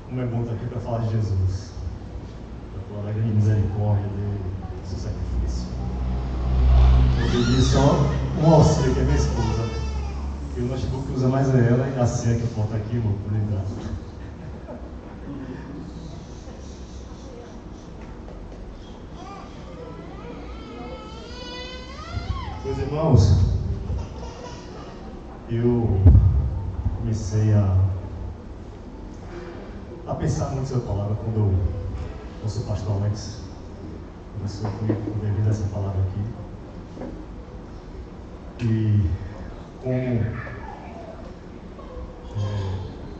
Como é bom estar aqui para falar de Jesus, para falar da grande misericórdia dele, do seu sacrifício. Eu pedi só um auxílio, que é minha esposa. E o notebook que usa mais é ela, e a senha que falta aqui, vou poder entrar. Meus irmãos, eu comecei a pensar muito sobre a palavra quando o nosso pastor Alex começou comigo devido a essa palavra aqui. E como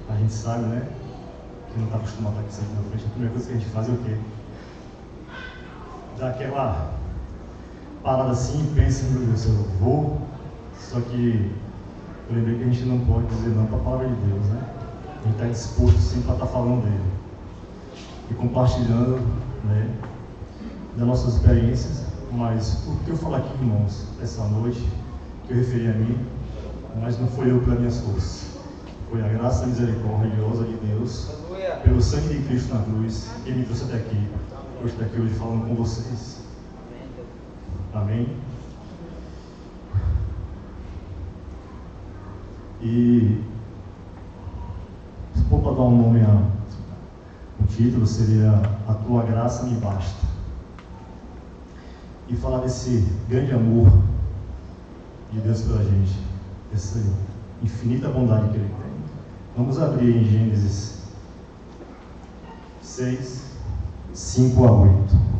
a gente sabe, né, que não está acostumado a estar aqui na frente, a primeira coisa que a gente faz é o quê? Dá aquela parada assim e pensa, meu Deus, eu vou, só que eu lembrei que a gente não pode dizer não para a palavra de Deus, né? A gente está disposto sim para estar falando dele e compartilhando, né, das nossas experiências, mas o que eu falo aqui, irmãos, essa noite, que eu referi a mim, mas não foi eu pelas minhas forças, foi a graça misericordiosa de Deus, pelo sangue de Cristo na cruz, que me trouxe até aqui. Eu estou aqui hoje falando com vocês. Amém? E se for para dar um nome o título seria A Tua Graça Me Basta. E falar desse grande amor de Deus pela gente, essa infinita bondade que Ele tem. Vamos abrir em Gênesis 6, 5 a 8.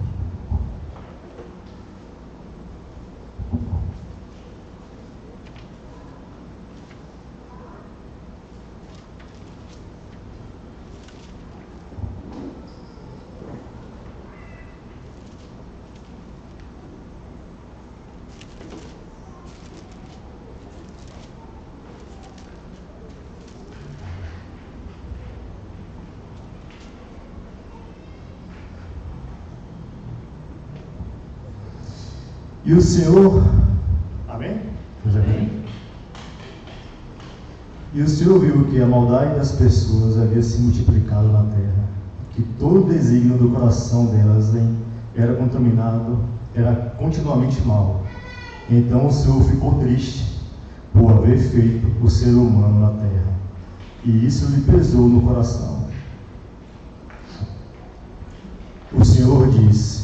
E o Senhor, amém? Amém? E o Senhor viu que a maldade das pessoas havia se multiplicado na terra, que todo o desígnio do coração delas era contaminado, era continuamente mau. Então o Senhor ficou triste por haver feito o ser humano na terra, e isso lhe pesou no coração. O Senhor disse: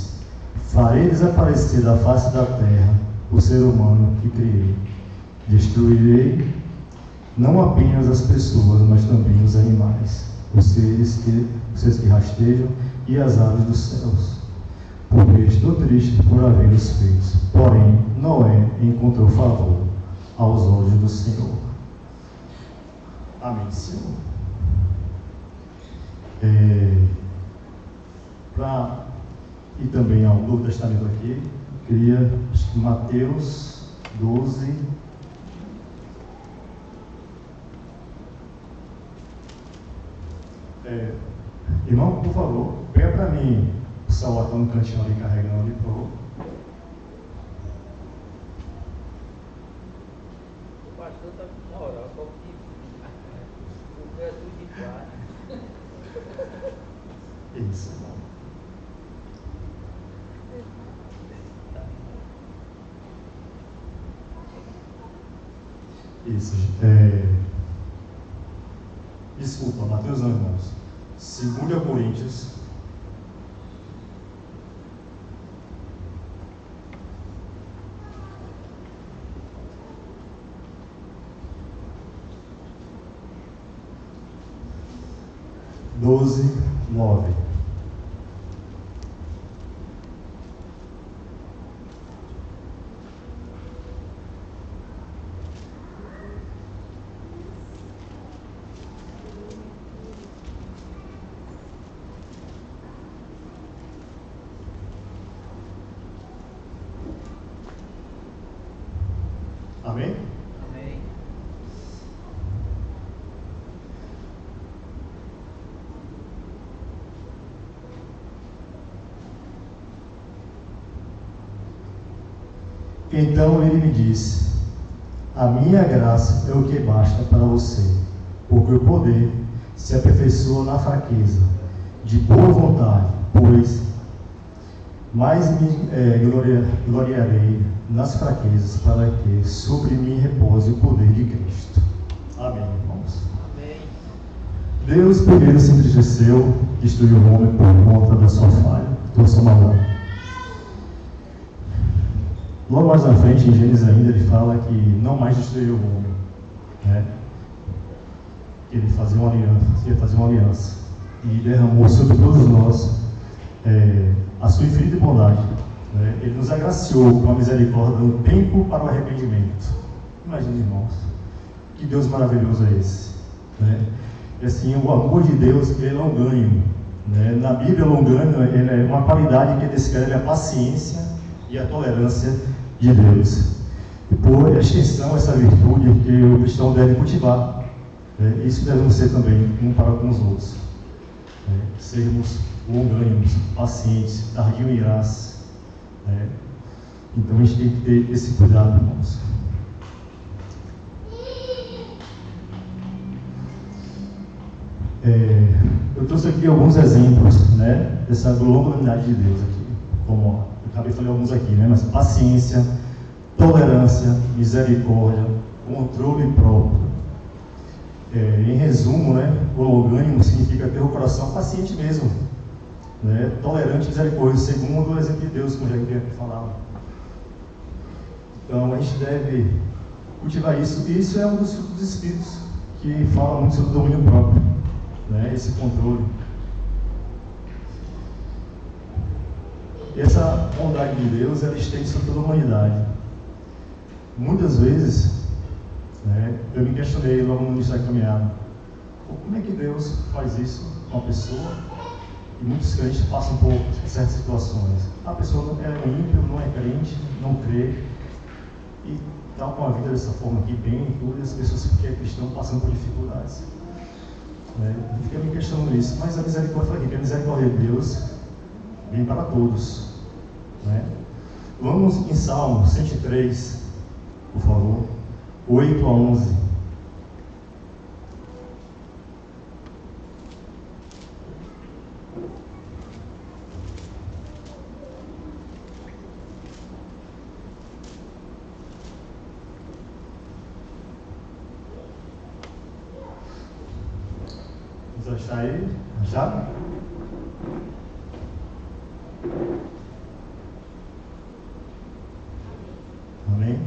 farei desaparecer da face da terra o ser humano que criei. Destruirei não apenas as pessoas, mas também os animais, os seres que rastejam e as aves dos céus. Porque estou triste por havê-los feito. Porém, Noé encontrou favor aos olhos do Senhor. Amém, Senhor. E também ao Novo Testamento aqui, queria Mateus 12, irmão, por favor, pega para mim o celular que está no cantinho ali carregando ali, por favor. O pastor está com moral, como que o Jesus de guarda. Isso, irmão. Isso, desculpa, Mateus não, irmãos. 2 Coríntios 12, 9. Amém? Amém. Então ele me disse: a minha graça é o que basta para você, porque o poder se aperfeiçoa na fraqueza, de boa vontade, pois mais me gloriarei nas fraquezas, para que sobre mim repose o poder de Cristo. Amém, irmãos. Amém. Deus primeiro se entristeceu, destruiu o homem por conta da sua falha, da sua maldade. Logo mais na frente, em Gênesis ainda, ele fala que não mais destruiu o homem, né? Ele ia fazer uma aliança e derramou sobre todos nós a sua infinita bondade, né? Ele nos agraciou com a misericórdia, dando tempo para o arrependimento. Imagine, irmãos, que Deus maravilhoso é esse, né? E assim, o amor de Deus, ele é longânimo, né? Na Bíblia, longânimo ele é uma qualidade que descreve a paciência e a tolerância de Deus. E por extensão, essa virtude que o cristão deve cultivar, né? Isso devemos ser também, um para com os outros, né? Sermos longânimos, pacientes, tardio em graça, né? Então a gente tem que ter esse cuidado, irmãos. Eu trouxe aqui alguns exemplos, né, dessa longanimidade de Deus aqui, como eu acabei de falar alguns aqui, né, mas paciência, tolerância, misericórdia, controle próprio. Em resumo, né, o longânimo significa ter o coração paciente mesmo, né, tolerante e misericordioso, segundo o exemplo de Deus, como já havia falado. Então a gente deve cultivar isso, e isso é um dos frutos dos Espíritos, que fala muito sobre o domínio próprio, né, esse controle. Essa bondade de Deus, ela estende sobre toda a humanidade. Muitas vezes, né, eu me questionei logo no início da caminhada, como é que Deus faz isso com uma pessoa? E muitos crentes passam por certas situações. A pessoa não é ímpio, não é crente, não crê, e está com a vida dessa forma aqui bem, e todas as pessoas que é cristão passando por dificuldades. Eu fiquei me questionando isso, mas a misericórdia aqui, que a misericórdia de Deus vem para todos, né? Vamos em Salmo 103, por favor, 8 a 11. Vamos achar aí? Acharam? Amém?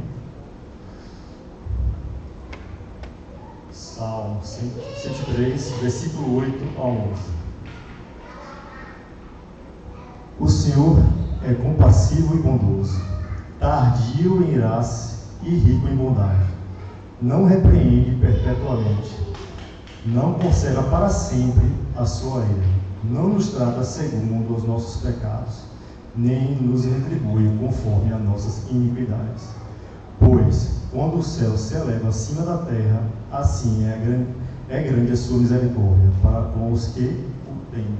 Salmo 103, versículo 8 a 11. O Senhor é compassivo e bondoso, tardio em irar-se e rico em bondade. Não repreende perpetuamente, não conserva para sempre a sua ira, não nos trata segundo os nossos pecados, nem nos retribui conforme as nossas iniquidades. Pois, quando o céu se eleva acima da terra, assim é grande a sua misericórdia para com os que o temem.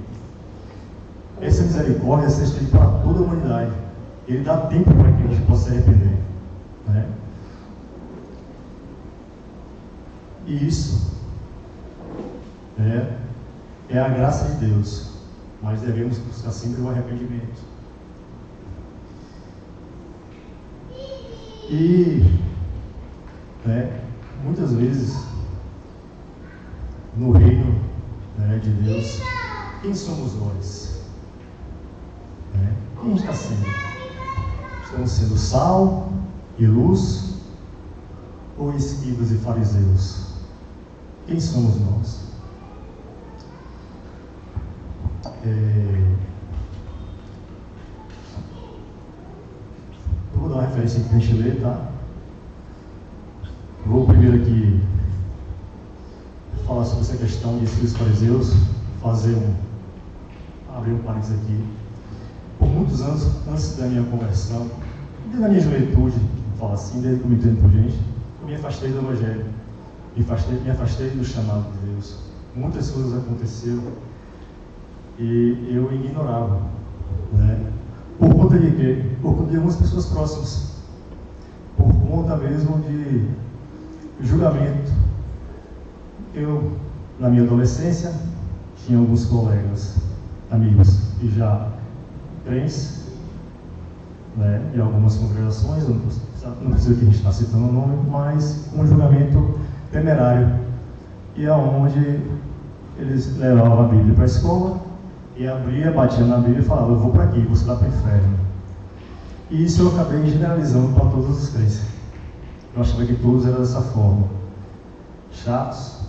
Essa misericórdia se estende para toda a humanidade. Ele dá tempo para que a gente possa se arrepender, né? E isso é a graça de Deus, mas devemos buscar sempre o arrependimento. E muitas vezes no reino, de Deus, quem somos nós? Quem está sendo? Estamos sendo sal e luz ou escribas e fariseus? Quem somos nós? Eu vou dar uma referência aqui para a gente ler, tá? Vou primeiro aqui falar sobre essa questão de escribas e fariseus, abrir um parênteses aqui. Por muitos anos, antes da minha conversão, desde a minha juventude, vou falar assim, desde que eu me entendo por gente, eu me afastei do Evangelho, me afastei do chamado de Deus. Muitas coisas aconteceram e eu ignorava, por conta de quê? Por conta de algumas pessoas próximas, por conta mesmo de julgamento. Eu Na minha adolescência, tinha alguns colegas, amigos, que já crentes, né, em algumas congregações, não precisa que a gente está citando o nome, mas um julgamento temerário, e aonde eles levavam a Bíblia para a escola, e abria, batia na Bíblia e falava: eu vou para aqui, você vai para o inferno. E isso eu acabei generalizando para todos os crentes. Eu achava que todos eram dessa forma, chatos,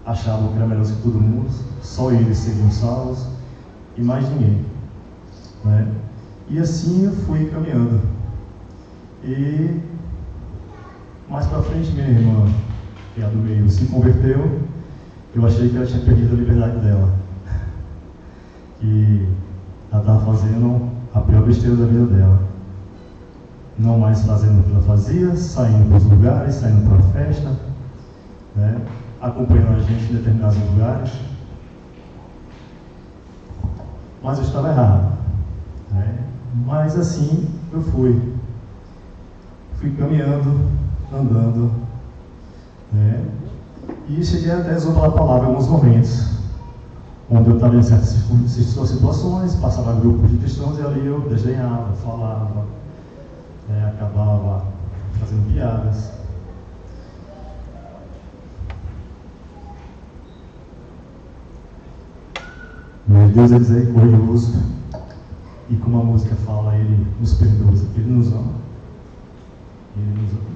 achavam que era melhor que todo mundo, só eles seriam salvos e mais ninguém, né? E assim eu fui caminhando. E mais para frente, minha irmã, que é a do meio, se converteu. Eu achei que ela tinha perdido a liberdade dela, que ela estava fazendo a pior besteira da vida dela, não mais fazendo o que ela fazia, saindo para os lugares, saindo para a festa, né, acompanhando a gente em determinados lugares, mas eu estava errado, né? Mas assim eu fui caminhando, andando, né? E cheguei até a exaltar a palavra em alguns momentos, onde eu estava em certas situações, passava grupos de cristãos e ali eu desenhava, falava, né? Acabava fazendo piadas. Mas Deus é misericordioso, e como a música fala, Ele nos perdoa, Ele nos ama. Ele nos ama.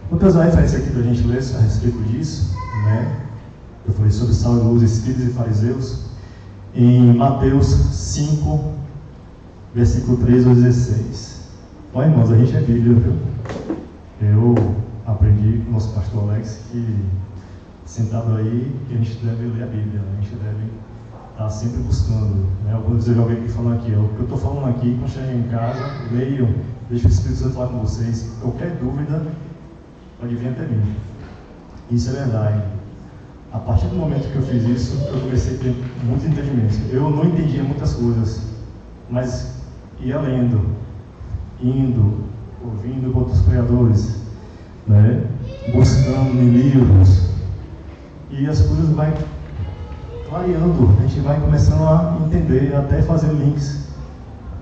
Vou trazer uma referência aqui para a gente ler a respeito disso, né? Eu falei sobre sal e luz, escribas e fariseus, em Mateus 5, versículo 13 ao 16. Olha, irmãos, a gente é Bíblia, viu? Eu aprendi com o nosso pastor Alex que, sentado aí, que a gente deve ler a Bíblia, né? A gente deve estar sempre buscando, né? Alguns vezes alguém que fala aqui, o que eu estou falando aqui, quando chegar em casa, leiam, deixa o Espírito Santo falar com vocês. Qualquer dúvida pode vir até mim. Isso é verdade. A partir do momento que eu fiz isso, eu comecei a ter muito entendimento. Eu não entendia muitas coisas, mas ia lendo, indo, ouvindo outros pregadores, né? Buscando em livros, e as coisas vai clareando, a gente vai começando a entender, até fazer links.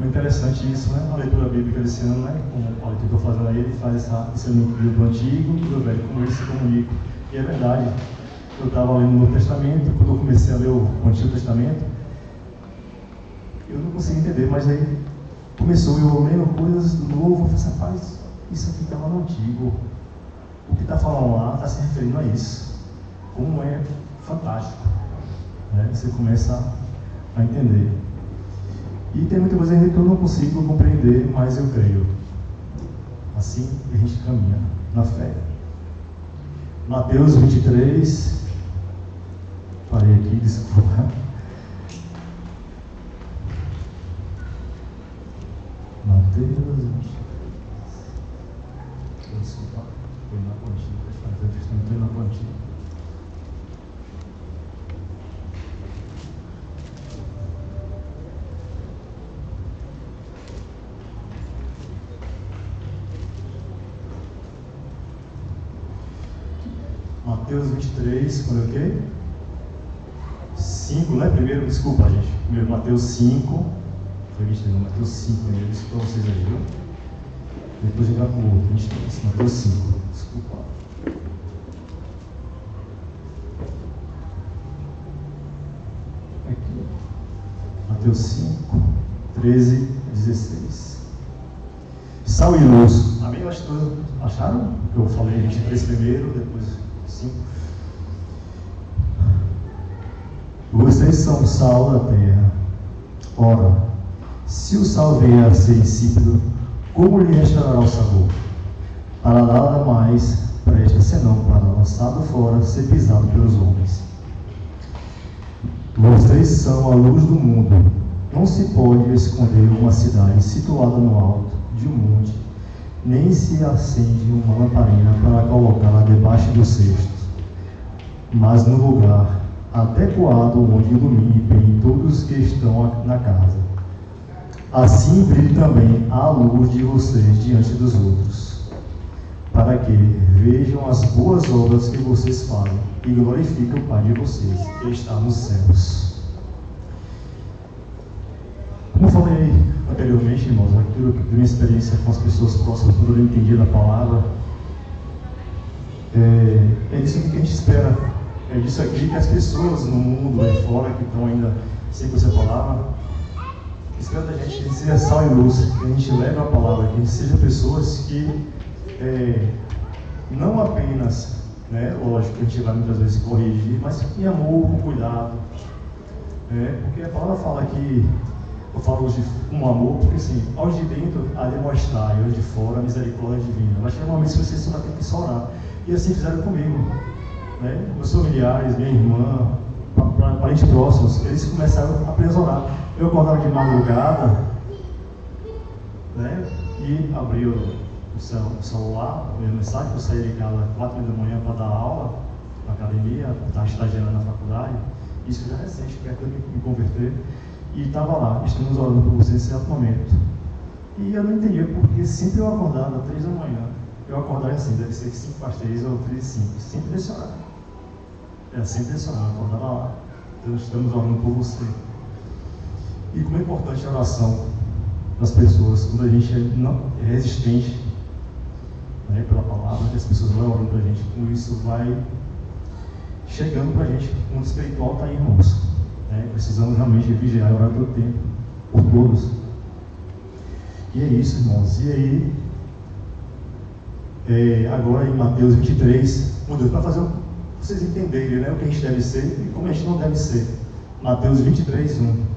É interessante isso, né? A leitura bíblica desse ano, né? Como o Paulo tentou fazer aí, ele faz esse link do Antigo e do Velho, como eles se comunicam. E é verdade. Eu estava lendo o Novo Testamento, quando eu comecei a ler o Antigo Testamento, eu não conseguia entender, mas aí começou eu lendo coisas do Novo, eu falei assim: rapaz, isso aqui estava no Antigo. O que está falando lá está se referindo a isso. Como é fantástico, né? Você começa a entender. E tem muita coisa ainda que eu não consigo compreender, mas eu creio. Assim a gente caminha na fé. Mateus 23. Parei aqui, desculpa. Mateus 23. Desculpa, foi na pontinha. Foi na pontinha. Mateus 23, coloquei? 5, né? Primeiro, desculpa, gente. Primeiro, Mateus 5. Foi 23, não, Mateus 5 primeiro, isso para vocês aí, viu? Depois a gente vai para o outro, 23. Mateus 5, desculpa. Aqui. Mateus 5, 13, 16. Sal e luz. Amém? Acho que todos acharam? Que eu falei 23 primeiro, depois 5. Vocês são o sal da terra. Ora, se o sal vier a ser insípido, como lhe restaurará o sabor? Para nada mais presta senão para, lançado fora, ser pisado pelos homens. Vocês são a luz do mundo. Não se pode esconder uma cidade situada no alto de um monte, nem se acende uma lamparina para colocá-la debaixo dos cestos, mas no lugar adequado onde ilumine bem todos que estão na casa. Assim brilhe também a luz de vocês diante dos outros, para que vejam as boas obras que vocês fazem e glorifiquem o Pai de vocês, que está nos céus. Como eu falei anteriormente, irmãos, aquilo que minha experiência com as pessoas próximas, quando eu entendi da palavra, é disso que a gente espera, é disso aqui que as pessoas no mundo aí fora, que estão ainda sem conhecer a palavra, espera da gente que a gente seja sal e luz, que a gente leve a palavra, que a gente seja pessoas que não apenas, lógico que a gente vai muitas vezes corrigir, mas em amor, com cuidado, porque a palavra fala que, eu falo hoje com amor, porque assim, aos de dentro a demonstrar e aos de fora a misericórdia divina. Mas chega um momento que vocês só vai ter que só orar. E assim fizeram comigo. Meus familiares, minha irmã, parentes próximos, eles começaram a apenas orar. Eu acordava de madrugada, e abria o celular, a minha mensagem, eu saía de casa às 4 da manhã para dar aula na academia, estava estagiando na faculdade. Isso já é recente, perto de me converter. E estava lá, estamos orando por você nesse exato momento. E eu não entendia, porque sempre eu acordava às 3 da manhã. Eu acordava assim, deve ser 5 para as 3 ou 3 e 5, sempre desse horário. Era sempre desse horário, eu acordava lá. Então estamos orando por você. E como é importante a oração das pessoas, quando a gente é resistente pela palavra, que as pessoas vão orando para a gente, com isso vai chegando para a gente, o mundo espiritual está aí, irmãos. Precisamos realmente vigiar e orar todo o tempo, por todos. E é isso, irmãos. E aí, agora em Mateus 23, para fazer vocês entenderem o que a gente deve ser e como a gente não deve ser. Mateus 23, 1.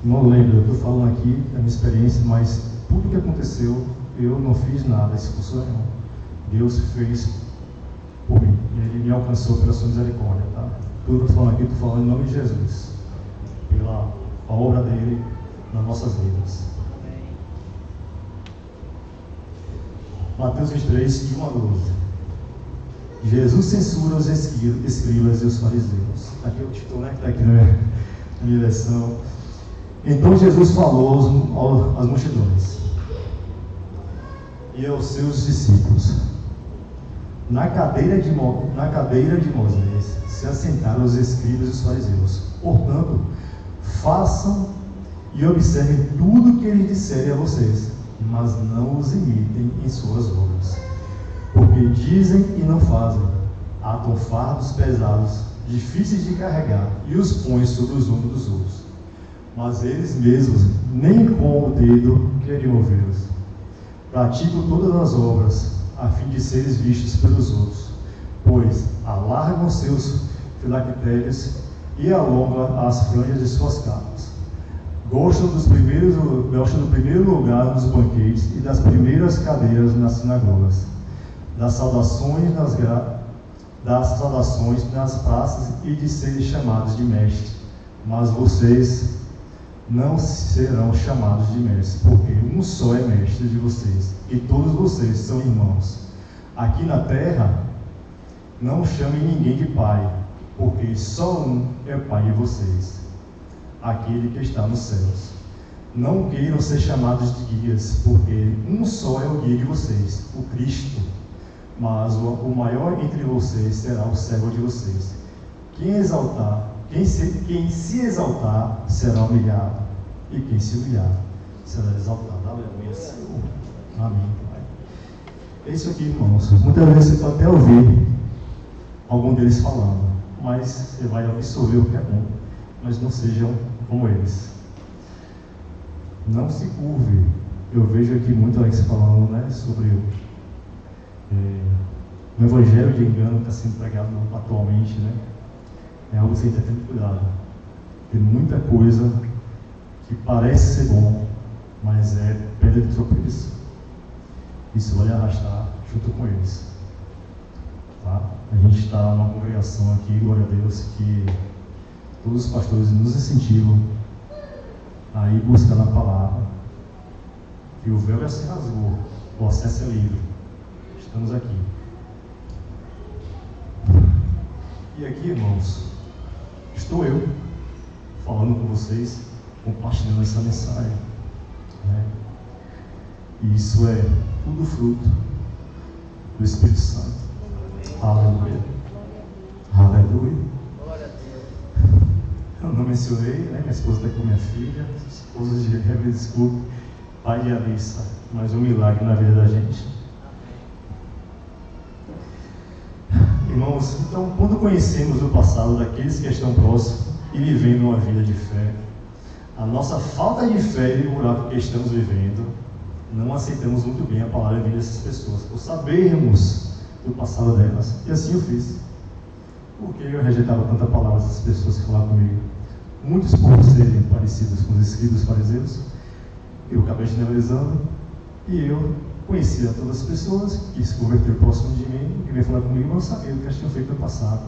Não lembro, eu estou falando aqui da minha experiência, mas tudo que aconteceu, eu não fiz nada, isso funcionou. Deus fez por mim, e Ele me alcançou pela sua misericórdia, tá? Tudo que eu estou falando aqui, estou falando em nome de Jesus, pela obra dele nas nossas vidas. Mateus 23, de 1 a 12. Jesus censura os escribas e os fariseus. Aqui é o título, que está aqui na minha versão. Então Jesus falou às multidões e aos seus discípulos. Na cadeira de Moisés se assentaram os escribas e os fariseus. Portanto, façam e observem tudo o que eles disserem a vocês, mas não os imitem em suas obras. Porque dizem e não fazem, atam fardos pesados, difíceis de carregar, e os põem sobre os ombros dos outros. Mas eles mesmos, nem com o dedo, querem ouvi-los. Praticam todas as obras, a fim de serem vistos pelos outros, pois alargam seus filactérios e alongam as franjas de suas capas. Gostam do primeiro lugar nos banquetes e das primeiras cadeiras nas sinagogas, das saudações nas praças e de serem chamados de mestre. Mas vocês não serão chamados de mestre, porque um só é mestre de vocês, e todos vocês são irmãos. Aqui na terra, não chamem ninguém de pai, porque só um é pai de vocês, aquele que está nos céus. Não queiram ser chamados de guias, porque um só é o guia de vocês, o Cristo. Mas o maior entre vocês será o servo de vocês. Quem se exaltar será humilhado, e quem se humilhar será exaltado. Aleluia, Senhor. Amém. É isso aqui, irmãos. Muitas vezes você pode até ouvir algum deles falando, mas você vai absorver o que é bom, mas não sejam como eles. Não se curve. Eu vejo aqui muito Alex falando, sobre o evangelho de engano que está sendo pregado atualmente, É algo que você tem que ter cuidado. Tem muita coisa que parece ser bom, mas é pedra de tropeço. Isso vai lhe arrastar junto com eles. Tá? A gente está numa congregação aqui, glória a Deus, que todos os pastores nos incentivam a ir buscar na palavra, que o véu já se rasgou, o acesso é livre. Estamos aqui. E aqui, irmãos, estou eu, falando com vocês, compartilhando essa mensagem. Né? E isso é tudo fruto do Espírito Santo. Aleluia. Aleluia. Eu não mencionei, né? Minha esposa está com minha filha, esposa de Reverendo Scooby, pai de Alissa, mais um milagre na vida da gente. Irmãos, então, quando conhecemos o passado daqueles que estão próximos e vivendo uma vida de fé, a nossa falta de fé e o buraco que estamos vivendo, não aceitamos muito bem a palavra vinda dessas pessoas, por sabermos do passado delas. E assim eu fiz. Porque eu rejeitava tanta palavra dessas pessoas que falavam comigo. Muitos por serem parecidos com os escribas fariseus, eu acabei generalizando, e eu conhecia todas as pessoas que se converteram próximo de mim e veio falar comigo, mas eu sabia o que elas tinham feito no passado.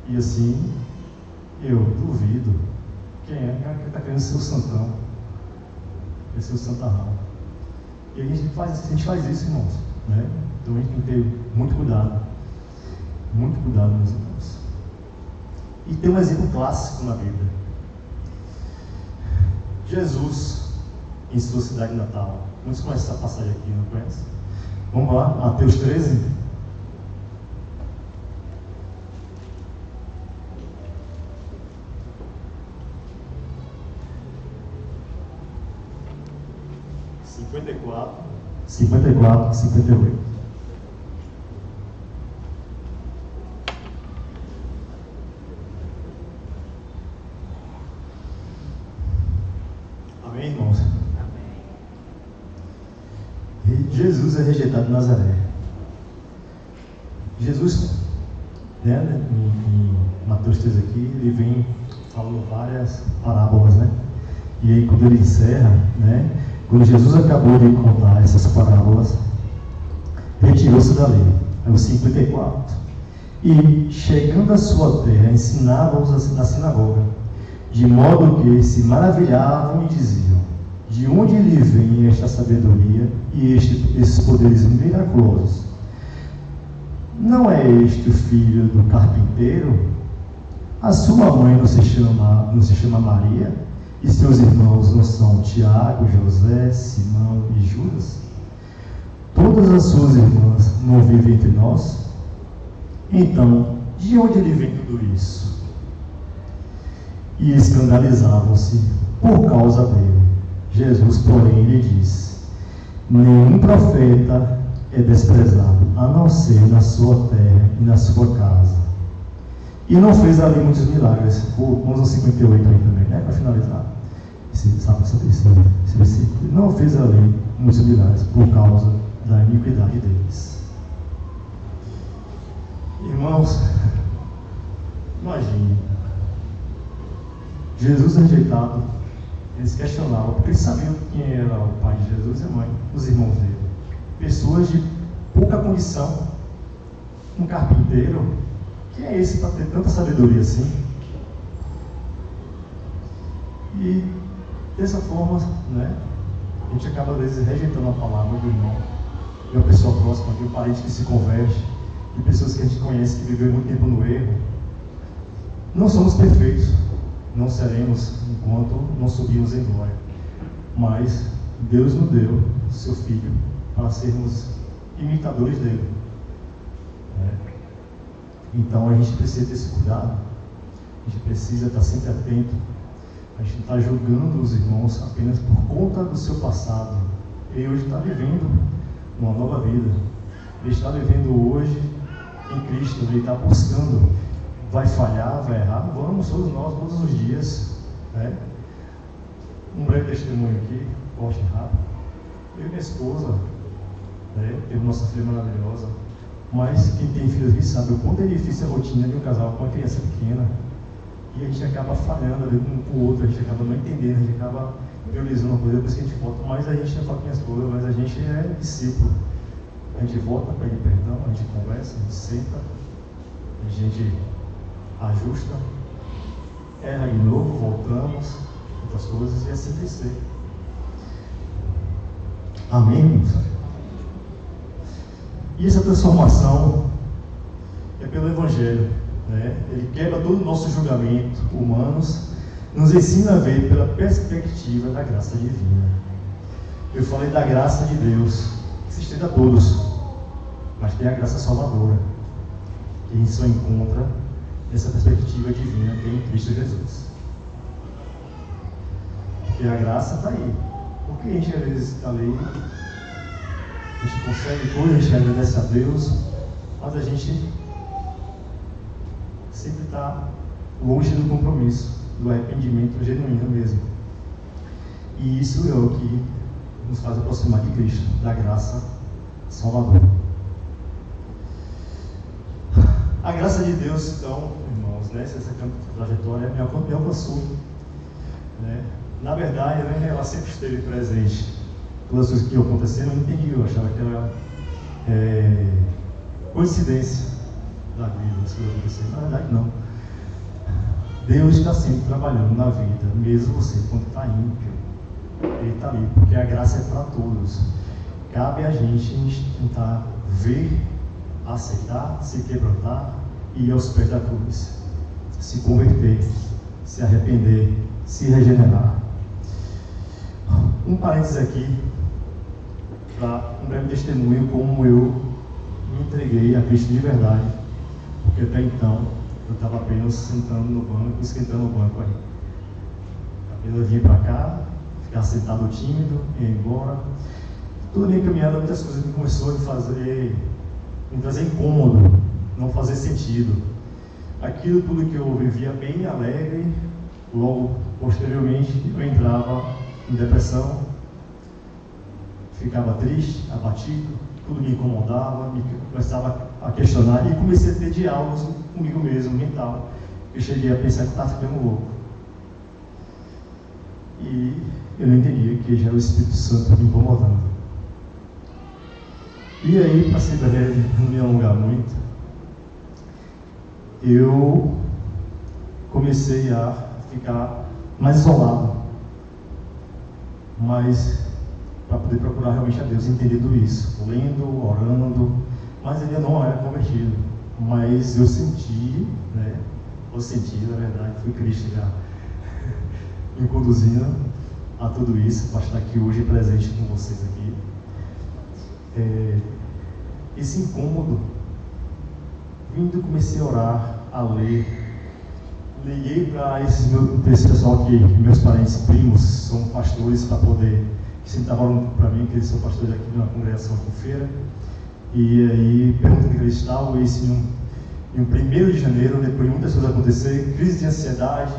E assim, eu duvido quem é que está querendo ser o santão, quer ser o santarrão. E a gente faz isso, irmãos, né? Então a gente tem que ter muito cuidado, meus irmãos. E tem um exemplo clássico na Bíblia. Jesus, em sua cidade natal. Muitos conhecem essa passagem aqui, não conhecem? Vamos lá, Mateus 13. Cinquenta e quatro, 58. Amém, irmãos? E Jesus é rejeitado em Nazaré. Jesus, né, em Mateus 13 aqui, ele vem falando várias parábolas, né? E aí quando ele encerra, né, quando Jesus acabou de contar essas parábolas, retirou-se dali, é o 54. E chegando à sua terra, ensinava-os na sinagoga, de modo que se maravilhavam e diziam: de onde lhe vem esta sabedoria e esses poderes miraculosos? Não é este o filho do carpinteiro? A sua mãe não se chama Maria? E seus irmãos não são Tiago, José, Simão e Judas? Todas as suas irmãs não vivem entre nós? Então, de onde lhe vem tudo isso? E escandalizavam-se por causa dele. Jesus, porém, lhe disse: nenhum profeta é desprezado, a não ser na sua terra e na sua casa. E não fez ali muitos milagres. Vamos ao 58 aí também, né? Para finalizar esse versículo. Não fez ali muitos milagres por causa da iniquidade deles. Irmãos, imagine, Jesus rejeitado, eles questionavam, porque eles sabiam quem era o pai de Jesus e a mãe, os irmãos dele. Pessoas de pouca condição, um carpinteiro. Quem é esse para ter tanta sabedoria assim? E dessa forma, né, a gente acaba às vezes rejeitando a palavra do irmão, de uma pessoa próxima, de um parente que se converte, de pessoas que a gente conhece que viveu muito tempo no erro. Não somos perfeitos, não seremos enquanto não subirmos em glória, mas Deus nos deu o seu Filho para sermos imitadores dele. Então a gente precisa ter esse cuidado, a gente precisa estar sempre atento. A gente não está julgando os irmãos apenas por conta do seu passado. Ele hoje está vivendo uma nova vida, ele está vivendo hoje em Cristo, ele está buscando. Vai falhar, vai errar, vamos, todos nós, todos os dias, né? Um breve testemunho aqui, corte rápido. Eu e minha esposa, né, temos nossa filha maravilhosa, mas quem tem filhos aqui sabe o quanto é difícil a rotina de um casal com uma criança pequena, e a gente acaba falhando ali um com o outro, a gente acaba não entendendo, a gente acaba priorizando uma coisa, depois que a gente volta, mas a gente não fala com minha esposa, mas a gente é discípulo, a gente volta para pedir perdão, a gente conversa, a gente senta, a gente ajusta, erra de novo, voltamos, outras coisas, e assim tem que ser. Amém, irmãos? E essa transformação é pelo Evangelho, né? Ele quebra todo o nosso julgamento humanos, nos ensina a ver pela perspectiva da graça divina. Eu falei da graça de Deus, que se estende a todos, mas tem a graça salvadora, que a gente só encontra nessa perspectiva divina que é em Cristo Jesus. Porque a graça está aí. Porque a gente às vezes está ali, a gente consegue coisas, a gente agradece a Deus, mas a gente sempre está longe do compromisso, do arrependimento genuíno mesmo. E isso é o que nos faz aproximar de Cristo, da graça salvadora. A graça de Deus, então, irmãos, né, essa trajetória me alcançou, né? Na verdade, né, ela sempre esteve presente. Todas as coisas que aconteceram, eu não entendi, eu achava que era coincidência da vida, as coisas aconteceram. Na verdade, não. Deus está sempre trabalhando na vida, mesmo você quando está ímpio. Ele está ali, porque a graça é para todos. Cabe a gente tentar ver, aceitar, se quebrantar e ir aos pés da cruz, se converter, se arrepender, se regenerar. Um parênteses aqui, para um breve testemunho como eu me entreguei a Cristo de verdade, porque até então eu estava apenas sentando no banco, esquentando o banco aí. Apenas vinha para cá, ficar sentado tímido, ia embora. Toda a minha caminhada, muitas coisas me começou a me trazer incômodo, não fazer sentido. Aquilo tudo que eu vivia bem alegre, logo posteriormente eu entrava em depressão, ficava triste, abatido, tudo me incomodava, começava a questionar e comecei a ter diálogos comigo mesmo, mental. Eu cheguei a pensar que estava ficando louco. E eu não entendia que já era o Espírito Santo me incomodando. E aí, para ser breve, não me alongar muito, eu comecei a ficar mais isolado, mas para poder procurar realmente a Deus, entendendo isso, lendo, orando, mas ainda não era convertido. Mas eu senti, né? Eu senti, na verdade, foi Cristo já me conduzindo a tudo isso, para estar aqui hoje presente com vocês aqui. Esse incômodo, vindo, comecei a orar, a ler. Liguei para esse pessoal que meus parentes primos são pastores, para poder, que sempre estavam para mim, que eles são pastores aqui na congregação de feira. E aí perguntando que eles estavam, isso em 1º de janeiro, depois de muitas coisas acontecerem, crise de ansiedade,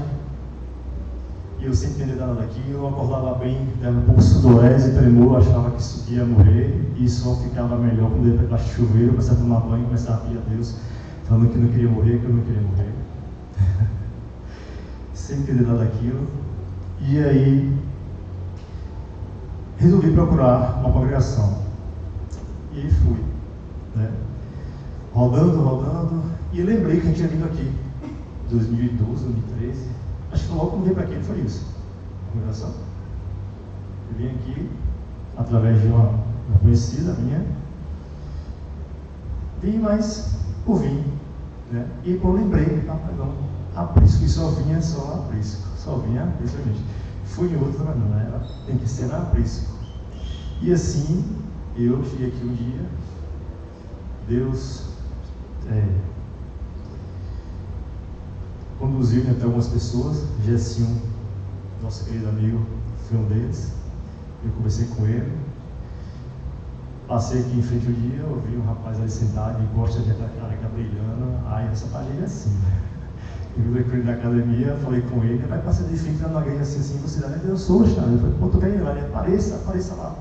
e eu sem entender nada daquilo, eu acordava bem, dava um pouco de sudorese, tremor, achava que isso ia morrer, e só ficava melhor quando depois de chuveiro, eu começava a tomar banho, começava a pedir a Deus, falando que não queria morrer, que eu não queria morrer. Sem entender nada daquilo. E aí resolvi procurar uma congregação. E fui, né? Rodando, e lembrei que a gente tinha vindo aqui 2012, 2013. Acho que logo que eu vim para aqui foi isso, a congregação. Eu vim aqui através de uma conhecida minha. Vim, mas por vim, né? E eu lembrei, aprisco, e só vinha só aprisco, gente. Fui em outra, mas não era, tem que ser na aprisco. E assim, eu cheguei aqui um dia, Deus conduziu até algumas pessoas, Gessinho, nosso querido amigo, foi um deles. Eu conversei com ele, passei aqui em frente um dia, eu vi um rapaz ali sentado e gosta de aquela careca brilhando. Ai, essa parede é assim, né? Eu vi ele na academia, falei com ele, vai passar de frente na igreja assim, você dá, eu sou, cara. Eu falei, pô, tu vem lá, ele apareça lá.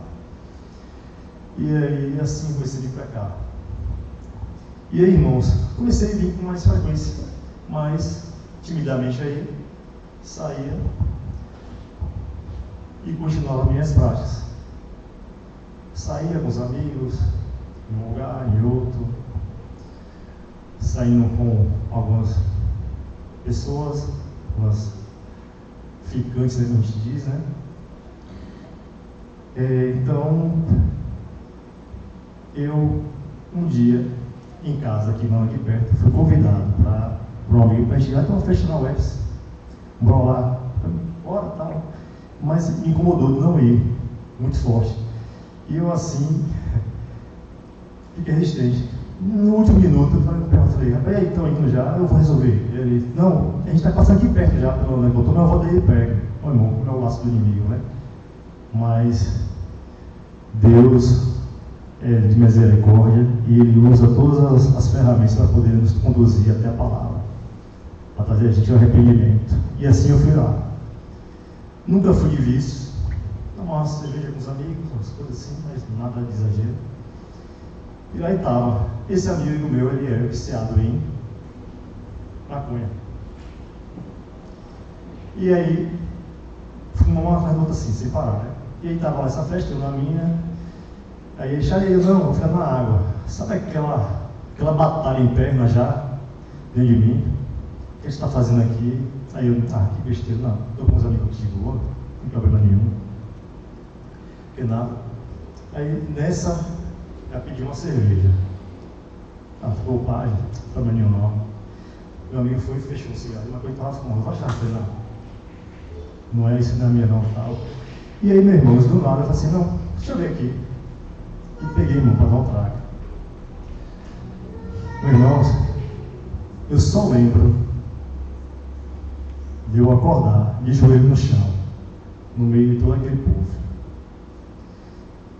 E aí, assim, comecei a vir para cá. E aí, irmãos, comecei a vir com mais frequência, mas timidamente aí, saía e continuava minhas práticas. Saía com os amigos, em um lugar, em outro, saindo com algumas pessoas, algumas ficantes, como a gente diz, né? Então, eu, um dia, em casa, aqui aqui perto, fui convidado para para um amigo, para a gente ir lá, tem uma festa na UEPS, bora lá, bora tal. Mas me incomodou de não ir, muito forte. E eu assim, fiquei resistente. No último minuto, eu falei, rapaz, aí, estão indo já, eu vou resolver. Ele, não, a gente está passando aqui perto já, pelo menos, botou meu avô daí perto. Olha, irmão, o meu laço do inimigo, né? Mas Deus é de misericórdia e Ele usa todas as ferramentas para poder nos conduzir até a palavra, para trazer a gente ao arrependimento. E assim eu fui lá. Nunca fui de vícios, tomava uma cerveja com os amigos, umas coisas assim, mas nada de exagero. E lá estava. Esse amigo meu, ele era viciado em maconha. E aí, fumou uma atrás da outra assim, sem parar, né? E aí estava nessa festa, eu na minha. Aí ele chamei, eu não, vou ficar na água. Sabe aquela batalha interna já, dentro de mim? O que ele está fazendo aqui? Aí eu, que besteira, não, estou com uns amigos de boa, não tem problema nenhum. Que nada. Aí nessa, já pedi uma cerveja. Ficou o pai, não problema nenhum não. Meu amigo foi e fechou o cigarro, mas ele estava fumando, vai achar, falei, não é isso, não é minha não, tal. E aí, meu irmão, do nada, eu falei assim, não, deixa eu ver aqui. E peguei, irmão, para dar um trago. Meus irmãos, eu só lembro de eu acordar, de joelho no chão, no meio de todo aquele povo.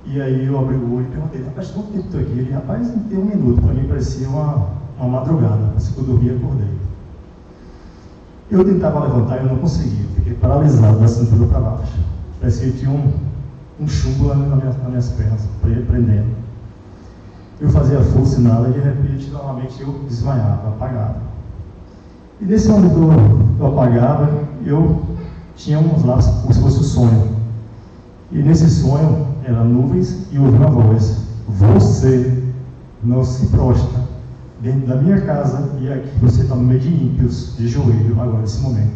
E aí eu abri o olho e perguntei, rapaz, quanto tempo estou aqui? Ele, rapaz, não tem um minuto, para mim parecia uma madrugada, assim que eu dormi e acordei. Eu tentava levantar e eu não conseguia, fiquei paralisado da cintura para baixo. Parecia que tinha um chumbo nas minhas pernas, prendendo. Eu fazia força e nada, e de repente, novamente, eu desmaiava, apagava. E nesse momento eu apagava, eu tinha uns laços, como se fosse um sonho. E nesse sonho, eram nuvens e ouvi uma voz: você não se prostra dentro da minha casa, e aqui você está no meio de ímpios, de joelho, agora, nesse momento.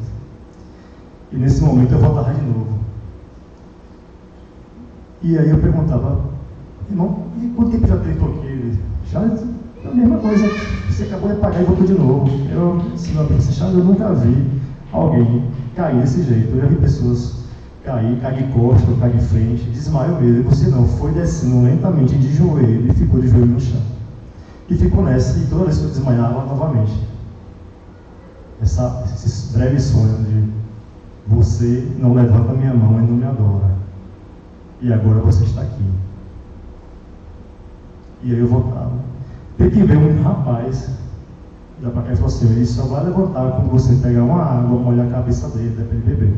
E nesse momento eu voltava de novo. E aí eu perguntava, irmão, e quanto tempo já tentou aqui? Já é a mesma coisa, você acabou de apagar e voltou de novo. Eu nunca vi alguém cair desse jeito. Eu já vi pessoas cair de costa, cair de frente, desmaio mesmo. E você não, foi descendo lentamente de joelho e ficou de joelho no chão. E ficou nessa, e toda vez que eu desmaiava novamente. Esse breve sonho de você não levanta a minha mão e não me adora. E agora você está aqui. E aí eu voltava. Tem que ver um rapaz, já para cá e falou assim, ele só vai levantar quando você pegar uma água, molhar a cabeça dele, para ele beber.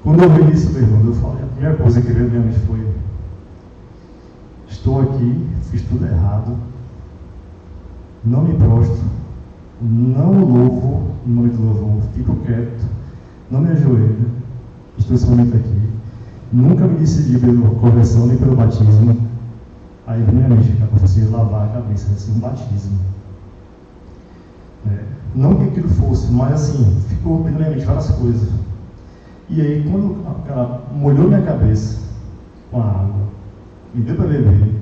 Quando eu vi isso, meu irmão, eu falei, a primeira coisa que veio na minha mente foi: estou aqui, fiz tudo errado, não me prostro, não louvo no nome do louvor, fico quieto, não me ajoelho, estou nesse momento aqui, nunca me decidi pela conversão nem pelo batismo. Aí minha mente fica como se lavar a cabeça, assim, um batismo. Não que aquilo fosse, mas assim, ficou na minha mente várias coisas. E aí, quando o cara molhou minha cabeça com a água, me deu para beber,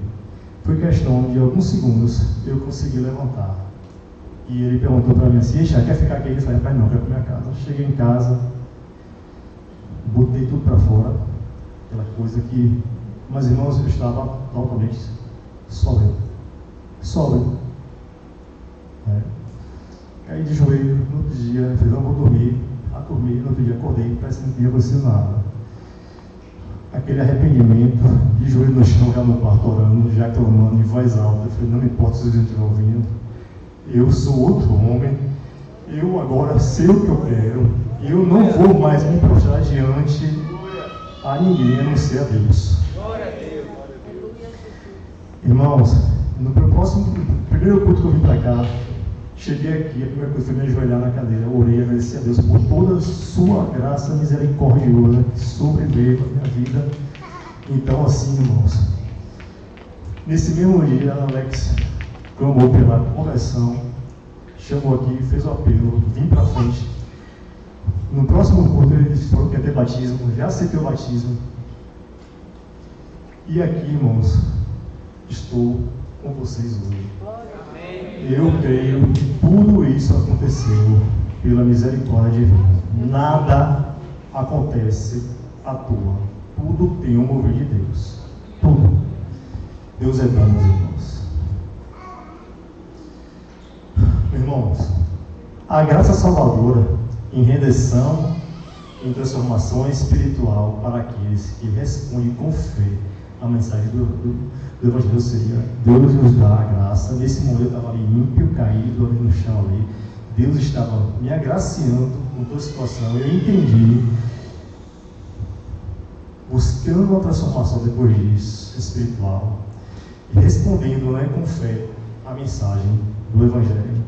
foi questão de alguns segundos eu consegui levantar. E ele perguntou para mim assim: quer ficar aqui? Ele falou: rapaz, não, quero para minha casa. Cheguei em casa, botei tudo para fora, aquela coisa que, mas irmãos, eu estava totalmente sóbrio. Caí de joelho no outro dia, falei: não vou dormir. Dormi, no outro dia acordei, parece que não tinha acontecido nada. Aquele arrependimento, de joelho no chão, já no quarto orando, já clamando em voz alta. Eu falei: não me importa se vocês estiverem ouvindo, eu sou outro homem, eu agora sei o que eu quero, eu não vou mais me prostrar diante a ninguém, a não ser a Deus. Irmãos, no primeiro culto que eu vim para cá, cheguei aqui, a primeira coisa foi me ajoelhar na cadeira, eu orei, agradeci a Deus por toda a sua graça misericordiosa que sobreveio na minha vida. Então, assim, irmãos, nesse mesmo dia, Alex clamou pela conversão, chamou aqui, fez o apelo, vim para frente. No próximo culto ele falou que ia ter batismo, já aceitei o batismo. E aqui, irmãos, estou com vocês hoje. Eu creio que tudo isso aconteceu pela misericórdia divina. Nada acontece à toa. Tudo tem um mover de Deus. Tudo. Deus é bom, meus irmãos. Irmãos, a graça salvadora em redenção, em transformação espiritual para aqueles que respondem com fé a mensagem do Evangelho seria: Deus nos dá a graça. Nesse momento eu estava ali ímpio, caído ali no chão ali. Deus estava me agraciando com toda a situação. Eu entendi, buscando uma transformação depois disso, espiritual, e respondendo, né, com fé a mensagem do Evangelho.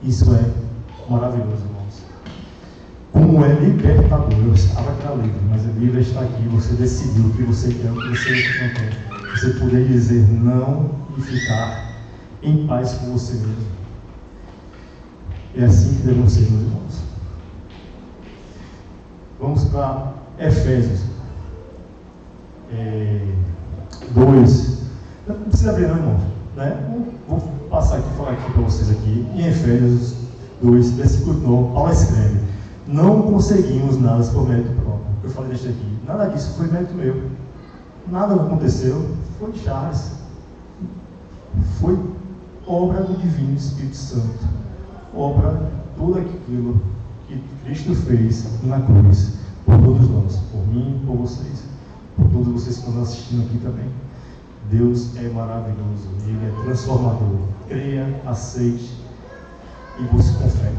Isso é maravilhoso, irmãos. Como é libertador. Eu estava aqui livre, mas o livro está aqui. Você decidiu o que você quer, o que você não quer. Você poder dizer não e ficar em paz com você mesmo. É assim que devemos ser, meus irmãos. Vamos para Efésios 2. Não precisa abrir, não, irmão. Né? Vou passar aqui, falar aqui para vocês aqui. Em Efésios 2, versículo 9, Paulo escreve: não conseguimos nada por mérito próprio. Eu falei deste aqui. Nada disso foi mérito meu. Nada aconteceu. Foi de Charles. Foi obra do Divino Espírito Santo. Obra de tudo aquilo que Cristo fez na cruz. Por todos nós. Por mim, por vocês. Por todos vocês que estão assistindo aqui também. Deus é maravilhoso. Ele é transformador. Creia, aceite e busque com fé.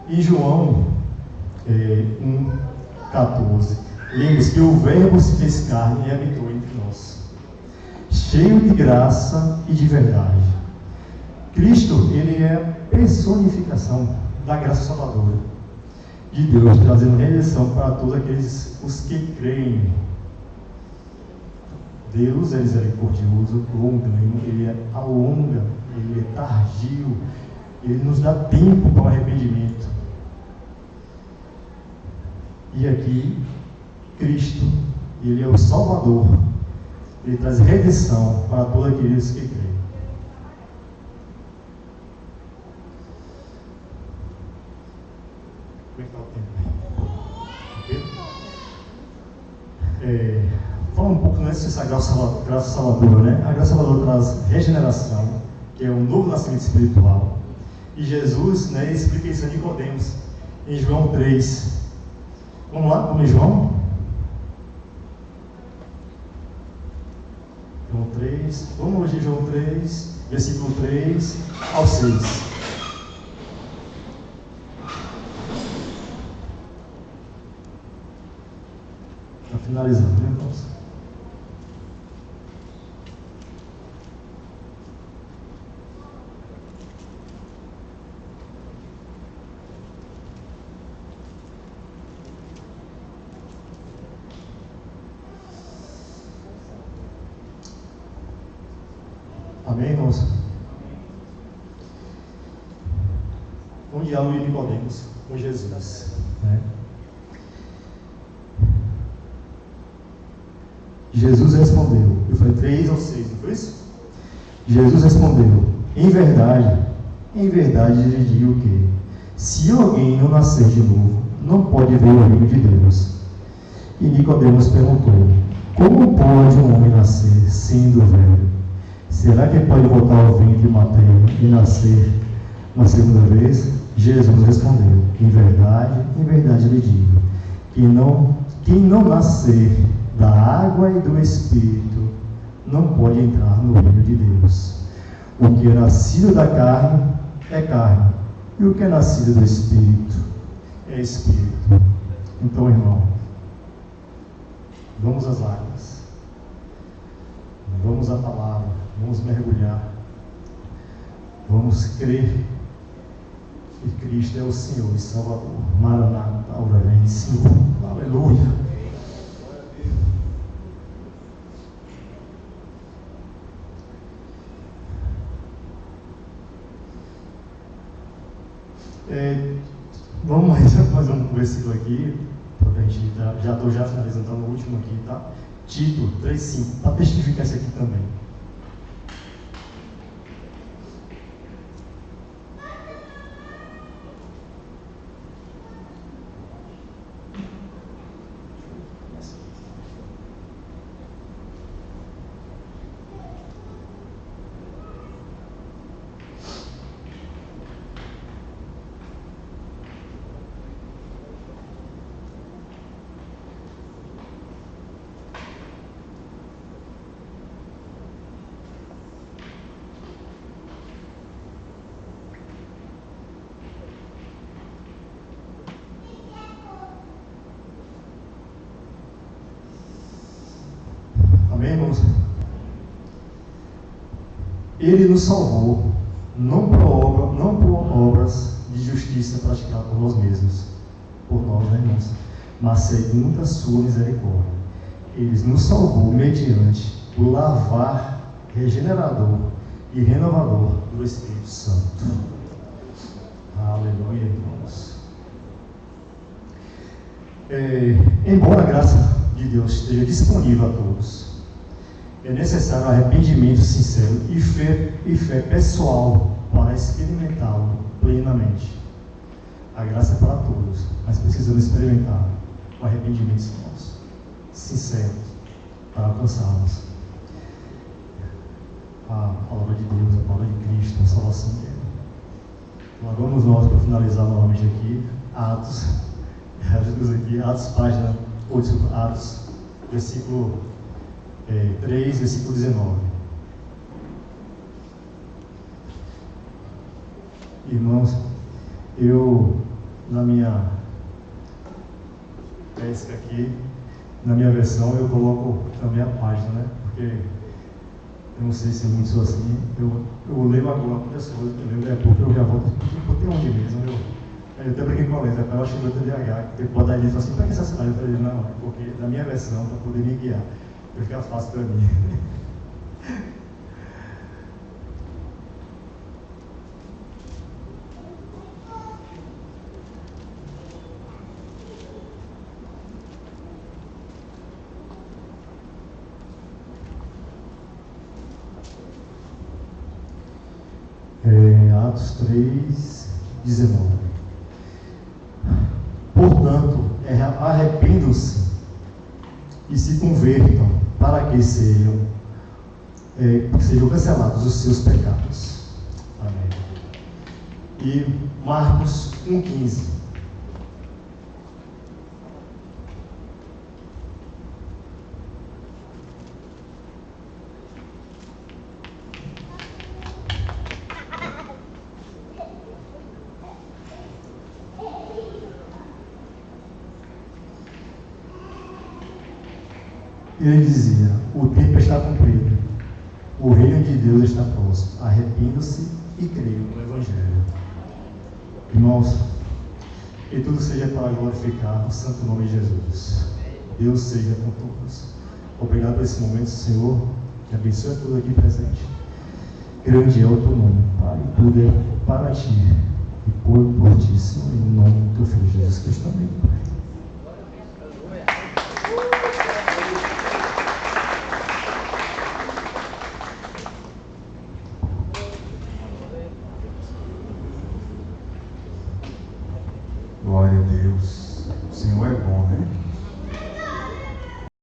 Em João 1,14, lembre-se que o Verbo se fez carne e habitou entre nós, cheio de graça e de verdade. Cristo, ele é a personificação da graça salvadora de Deus, trazendo redenção para todos aqueles os que creem. Deus é misericordioso, longânimo, ele é alonga, ele é tardio, ele nos dá tempo para o arrependimento. E aqui, Cristo, ele é o Salvador, ele traz redenção para todos aqueles que creem. Como é que está o tempo? Fala um pouco dessa graça salvadora, né? A graça salvadora traz regeneração, que é um novo nascimento espiritual. E Jesus, né, explica isso a Nicodemos, em João 3. Vamos lá, vamos em João? João 3. Vamos hoje em João 3, versículo 3 ao 6. Está finalizando, né, irmãos? Amém, irmãos? Um diálogo de Nicodemos com Jesus, né? Jesus respondeu, eu falei 3 ou 6, não foi isso? Jesus respondeu: em verdade lhe digo que, se alguém não nascer de novo, não pode ver o reino de Deus. E Nicodemos perguntou: como pode um homem nascer sendo velho? Será que ele pode voltar ao ventre materno e nascer uma segunda vez? Jesus respondeu: em verdade lhe digo, quem não nascer da água e do Espírito não pode entrar no reino de Deus. O que é nascido da carne é carne, e o que é nascido do Espírito é Espírito. Então, irmão, vamos às águas, vamos à palavra, vamos mergulhar, vamos crer que Cristo é o Senhor e Salvador. Maranata, hora vem, Senhor. Aleluia. Vamos mais um versículo aqui, porque a gente já estou finalizando, está no último aqui, tá? Tito 3,5, para testificar isso aqui também. Amém, irmãos? Ele nos salvou, não por obras de justiça praticadas por nós mesmos, por nós, né, irmãos? Mas segundo a sua misericórdia. Ele nos salvou mediante o lavar regenerador e renovador do Espírito Santo. Aleluia, irmãos. Embora a graça de Deus esteja disponível a todos, é necessário arrependimento sincero e fé pessoal para experimentá-lo plenamente. A graça é para todos, mas precisamos experimentar o arrependimento sincero para alcançarmos a palavra de Deus, a palavra de Cristo, a salvação dele. Então, vamos nós para finalizar novamente aqui, Atos, Atos, página 8, Atos, versículo 3, versículo 19. Irmãos, eu, na minha pesca aqui, na minha versão, eu coloco também a página, né? Porque eu não sei se muitos são assim. Eu leio agora muitas coisas, eu leio daqui a pouco, eu já volto. Botei onde mesmo? Eu até brinquei com a letra, eu acho que eu vou TDAH, que pode dar isso assim, para que essa cidade? Eu falei, não, é porque na minha versão, para poder me guiar, vai ficar fácil para mim. Atos 3, 19. Portanto, arrependam-se e se convertam para que sejam cancelados os seus pecados. Amém. E Marcos 1,15. Ele dizia: o tempo está cumprido, o reino de Deus está próximo, arrependam-se e creiam no Evangelho. Irmãos, que tudo seja para glorificar o santo nome de Jesus. Deus seja com todos. Obrigado por esse momento, Senhor, que abençoe tudo aqui presente. Grande é o teu nome, Pai, tudo é para ti e por ti, Senhor, em nome do teu Filho Jesus Cristo. Amém.